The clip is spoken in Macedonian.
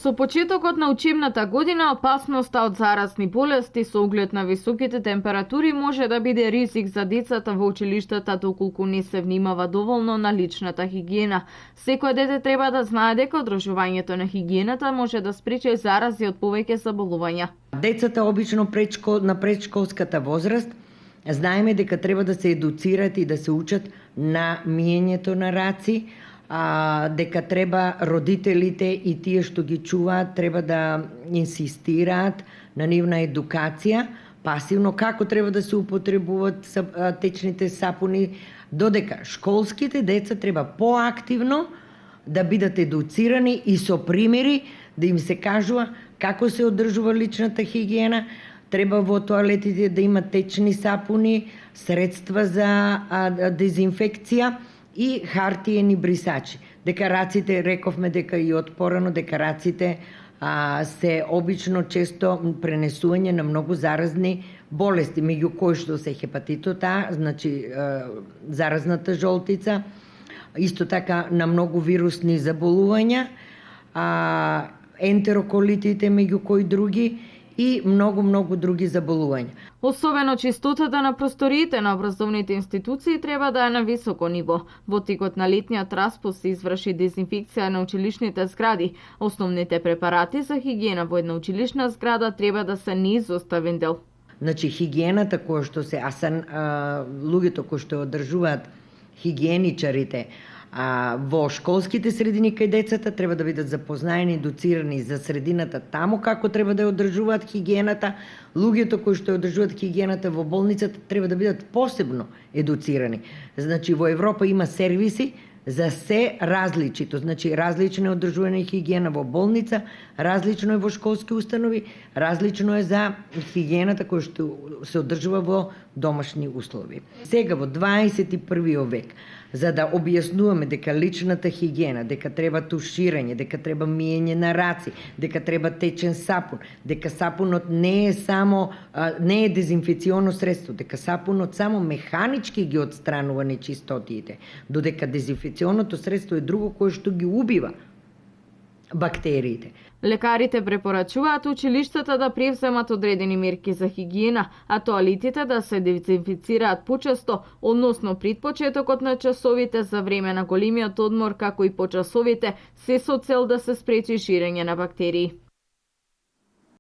Со почетокот на учебната година, опасноста од заразни болести со оглед на високите температури може да биде ризик за децата во училиштата доколку не се внимава доволно на личната хигиена. Секој дете треба да знае дека одржувањето на хигиената може да спречи зарази од повеќе заболувања. Децата обично на предшколската возраст знаеме дека треба да се едуцират и да се учат на миењето на раци, дека треба родителите и тие што ги чуваат треба да инсистираат на нивна едукација, пасивно како треба да се употребуваат течните сапуни, додека школските деца треба поактивно да бидат едуцирани и со примери да им се кажува како се одржува личната хигиена. Треба во тоалетите да има течни сапуни, средства за дезинфекција и хартиени брисачи. Дека раците, рековме дека и отпорано, дека раците се обично често пренесување на многу заразни болести, меѓу кои што се хепатитот А, значи заразната жолтица, исто така на многу вирусни заболувања, ентероколитите меѓу кои други и многу други заболувања. Особено чистотата на просториите на образовните институции треба да е на високо ниво. Во текот на летниот распуст се изврши дезинфекција на училишните згради. Основните препарати за хигиена во една училишна зграда треба да се неизоставен дел. Значи хигиената која што се луѓето кои што одржуваат хигиеничарите во школските средини кај децата треба да бидат запознаени, едуцирани за средината таму како треба да ја одржуваат хигиената. Луѓето кои што ја одржуваат хигиената во болницата треба да бидат посебно едуцирани. Значи во Европа има сервиси за се различито. Значи различно е одржување хигиена во болница, различно е во школски установи, различно е за хигиената која што се одржува во домашни услови. Сега во 21 век, за да објаснуваме дека личната хигиена, дека треба туширање, дека треба миење на раци, дека треба течен сапун, дека сапунот не е дезинфекционо средство, дека сапунот само механички ги отстранува нечистотиите, додека дезинфекционото средство е друго кое што ги убива бактериите. Лекарите препорачуваат училиштата да превземат одредени мерки за хигиена, а тоалетите да се дезинфицираат почесто, односно пред почетокот на часовите, за време на големиот одмор, како и по часовите, се со цел да се спречи ширење на бактерии.